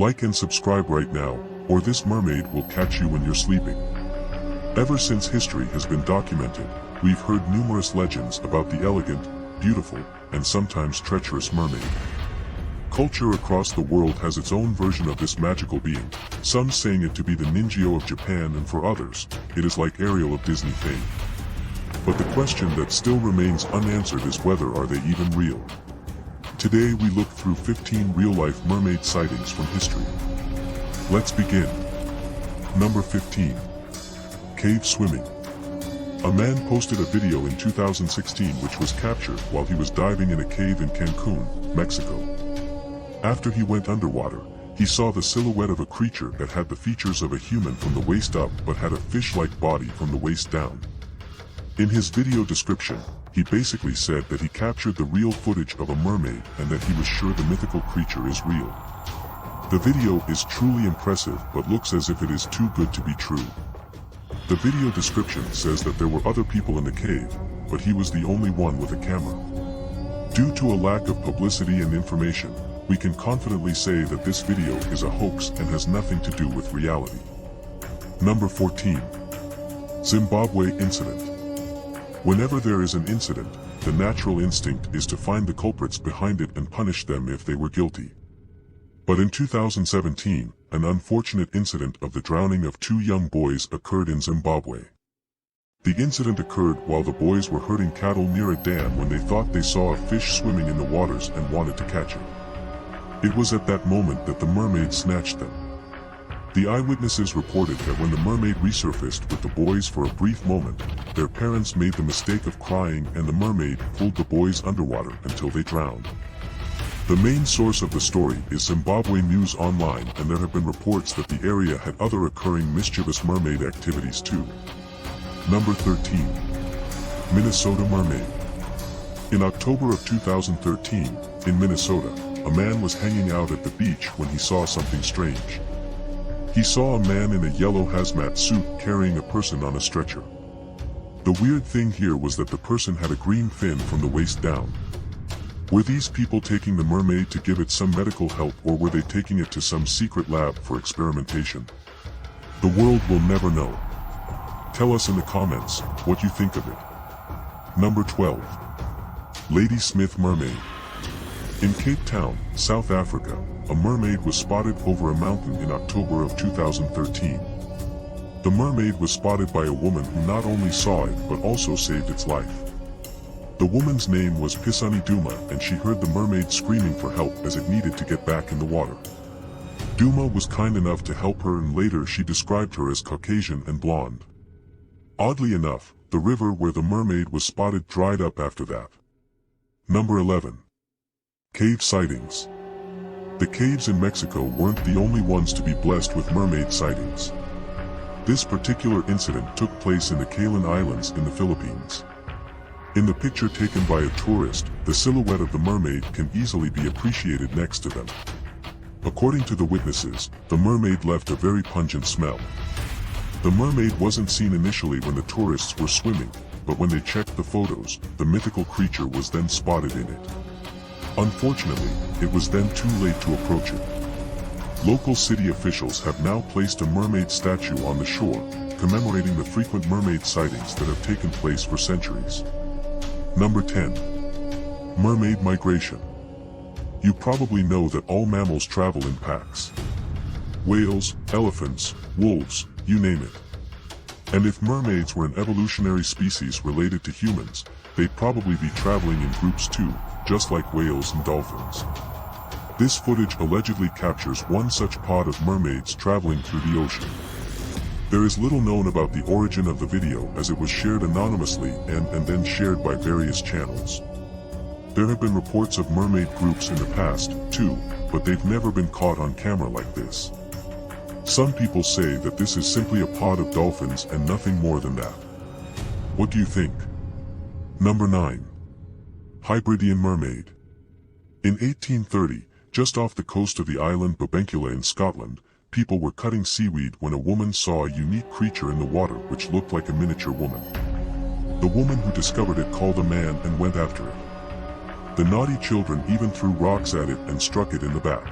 Like and subscribe right now, or this mermaid will catch you when you're sleeping. Ever since history has been documented, we've heard numerous legends about the elegant, beautiful, and sometimes treacherous mermaid. Culture across the world has its own version of this magical being, some saying it to be the Ninjago of Japan, and for others, it is like Ariel of Disney fame. But the question that still remains unanswered is whether are they even real. Today we look through 15 real-life mermaid sightings from history. Let's begin. Number 15. Cave swimming. A man posted a video in 2016 which was captured while he was diving in a cave in Cancun, Mexico. After he went underwater, he saw the silhouette of a creature that had the features of a human from the waist up but had a fish-like body from the waist down. In his video description, he basically said that he captured the real footage of a mermaid and that he was sure the mythical creature is real. The video is truly impressive but looks as if it is too good to be true. The video description says that there were other people in the cave, but he was the only one with a camera. Due to a lack of publicity and information, we can confidently say that this video is a hoax and has nothing to do with reality. Number 14. Zimbabwe incident. Whenever there is an incident, the natural instinct is to find the culprits behind it and punish them if they were guilty. But in 2017, an unfortunate incident of the drowning of two young boys occurred in Zimbabwe. The incident occurred while the boys were herding cattle near a dam when they thought they saw a fish swimming in the waters and wanted to catch it. It was at that moment that the mermaid snatched them. The eyewitnesses reported that when the mermaid resurfaced with the boys for a brief moment, their parents made the mistake of crying and the mermaid pulled the boys underwater until they drowned. The main source of the story is Zimbabwe News Online, and there have been reports that the area had other occurring mischievous mermaid activities too. Number 13. Minnesota mermaid. In October of 2013, in Minnesota, a man was hanging out at the beach when he saw something strange. He saw a man in a yellow hazmat suit carrying a person on a stretcher. The weird thing here was that the person had a green fin from the waist down. Were these people taking the mermaid to give it some medical help, or were they taking it to some secret lab for experimentation? The world will never know. Tell us in the comments what you think of it. Number 12. Lady Smith mermaid. In Cape Town, South Africa, a mermaid was spotted over a mountain in October of 2013. The mermaid was spotted by a woman who not only saw it but also saved its life. The woman's name was Pisani Duma, and she heard the mermaid screaming for help as it needed to get back in the water. Duma was kind enough to help her, and later she described her as Caucasian and blonde. Oddly enough, the river where the mermaid was spotted dried up after that. Number 11. Cave sightings. The caves in Mexico weren't the only ones to be blessed with mermaid sightings. This particular incident took place in the Calan Islands in the Philippines. In the picture taken by a tourist, the silhouette of the mermaid can easily be appreciated next to them. According to the witnesses, the mermaid left a very pungent smell. The mermaid wasn't seen initially when the tourists were swimming, but when they checked the photos, the mythical creature was then spotted in it. Unfortunately, it was then too late to approach it. Local city officials have now placed a mermaid statue on the shore, commemorating the frequent mermaid sightings that have taken place for centuries. Number 10. Mermaid migration. You probably know that all mammals travel in packs. Whales, elephants, wolves, you name it. And if mermaids were an evolutionary species related to humans, they'd probably be traveling in groups too, just like whales and dolphins. This footage allegedly captures one such pod of mermaids traveling through the ocean. There is little known about the origin of the video, as it was shared anonymously and then shared by various channels. There have been reports of mermaid groups in the past, too, but they've never been caught on camera like this. Some people say that this is simply a pod of dolphins and nothing more than that. What do you think? Number 9. Hebridean mermaid. In 1830, just off the coast of the island Bobengula in Scotland, people were cutting seaweed when a woman saw a unique creature in the water which looked like a miniature woman. The woman who discovered it called a man and went after it. The naughty children even threw rocks at it and struck it in the back.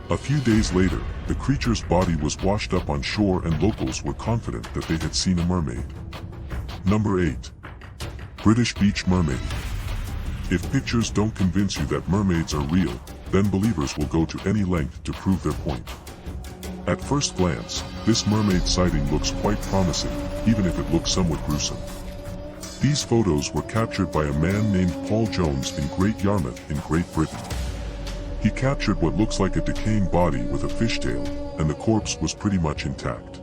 A few days later, the creature's body was washed up on shore and locals were confident that they had seen a mermaid. Number 8. British Beach Mermaid. If pictures don't convince you that mermaids are real, then believers will go to any length to prove their point. At first glance, this mermaid sighting looks quite promising, even if it looks somewhat gruesome. These photos were captured by a man named Paul Jones in Great Yarmouth in Great Britain. He captured what looks like a decaying body with a fishtail, and the corpse was pretty much intact.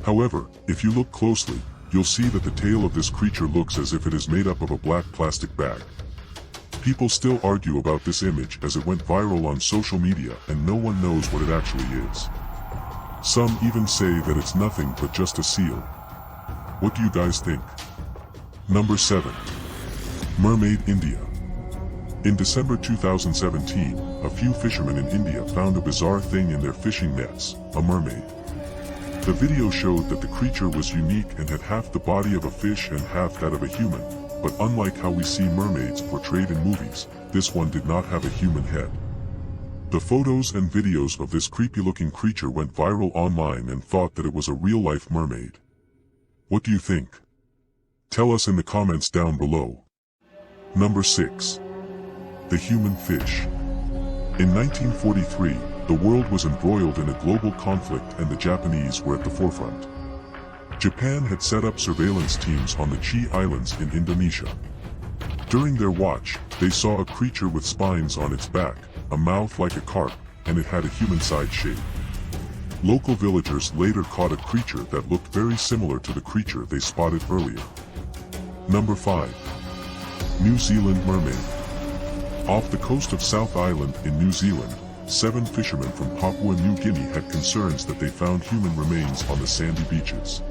However, if you look closely, you'll see that the tail of this creature looks as if it is made up of a black plastic bag. People still argue about this image as it went viral on social media and no one knows what it actually is. Some even say that it's nothing but just a seal. What do you guys think? Number 7. Mermaid India. In December 2017, a few fishermen in India found a bizarre thing in their fishing nets, a mermaid. The video showed that the creature was unique and had half the body of a fish and half that of a human, but unlike how we see mermaids portrayed in movies, this one did not have a human head. The photos and videos of this creepy-looking creature went viral online and thought that it was a real-life mermaid. What do you think? Tell us in the comments down below. Number 6. The human fish. In 1943, the world was embroiled in a global conflict and the Japanese were at the forefront. Japan had set up surveillance teams on the Chi Islands in Indonesia. During their watch, they saw a creature with spines on its back, a mouth like a carp, and it had a human-sized shape. Local villagers later caught a creature that looked very similar to the creature they spotted earlier. Number 5. New Zealand Mermaid. Off the coast of South Island in New Zealand, 7 fishermen from Papua New Guinea had concerns that they found human remains on the sandy beaches.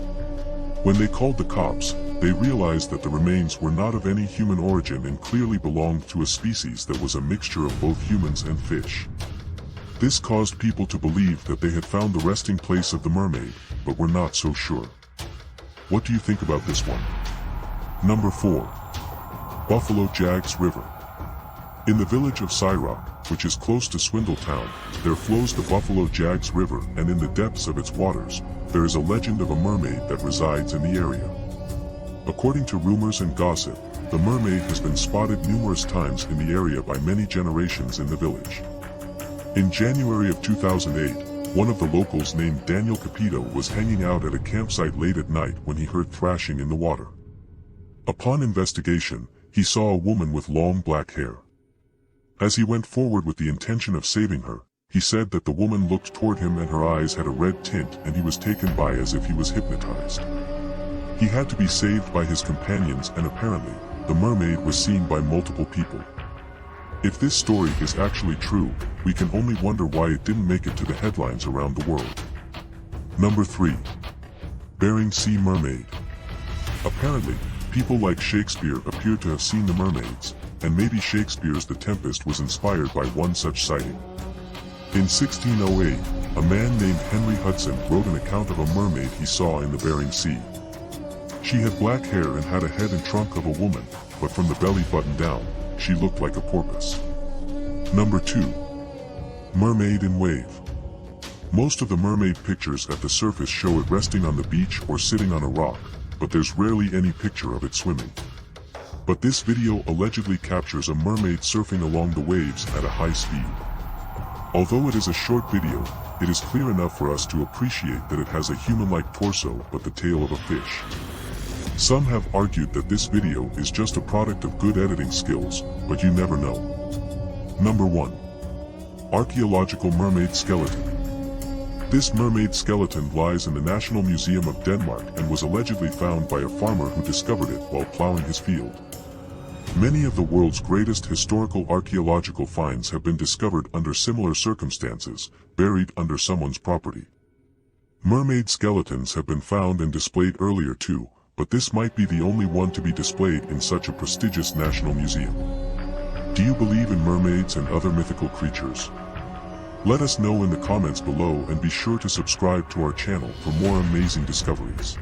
When they called the cops, they realized that the remains were not of any human origin and clearly belonged to a species that was a mixture of both humans and fish. This caused people to believe that they had found the resting place of the mermaid, but were not so sure. What do you think about this one? Number 4. Buffalo Jags River. In the village of Cyrock, which is close to Swindletown, there flows the Buffalo Jags River, and in the depths of its waters, there is a legend of a mermaid that resides in the area. According to rumors and gossip, the mermaid has been spotted numerous times in the area by many generations in the village. In January of 2008, one of the locals named Daniel Capito was hanging out at a campsite late at night when he heard thrashing in the water. Upon investigation, he saw a woman with long black hair. As he went forward with the intention of saving her, he said that the woman looked toward him and her eyes had a red tint and he was taken by as if he was hypnotized. He had to be saved by his companions and apparently, the mermaid was seen by multiple people. If this story is actually true, we can only wonder why it didn't make it to the headlines around the world. Number 3. Bering Sea Mermaid. Apparently, people like Shakespeare appear to have seen the mermaids, and maybe Shakespeare's The Tempest was inspired by one such sighting. In 1608, a man named Henry Hudson wrote an account of a mermaid he saw in the Bering Sea. She had black hair and had a head and trunk of a woman, but from the belly button down, she looked like a porpoise. Number 2. Mermaid in Wave. Most of the mermaid pictures at the surface show it resting on the beach or sitting on a rock, but there's rarely any picture of it swimming. But this video allegedly captures a mermaid surfing along the waves at a high speed. Although it is a short video, it is clear enough for us to appreciate that it has a human-like torso but the tail of a fish. Some have argued that this video is just a product of good editing skills, but you never know. Number 1. Archaeological Mermaid Skeleton. This mermaid skeleton lies in the National Museum of Denmark and was allegedly found by a farmer who discovered it while plowing his field. Many of the world's greatest historical archaeological finds have been discovered under similar circumstances, buried under someone's property. Mermaid skeletons have been found and displayed earlier too, but this might be the only one to be displayed in such a prestigious national museum. Do you believe in mermaids and other mythical creatures? Let us know in the comments below and be sure to subscribe to our channel for more amazing discoveries.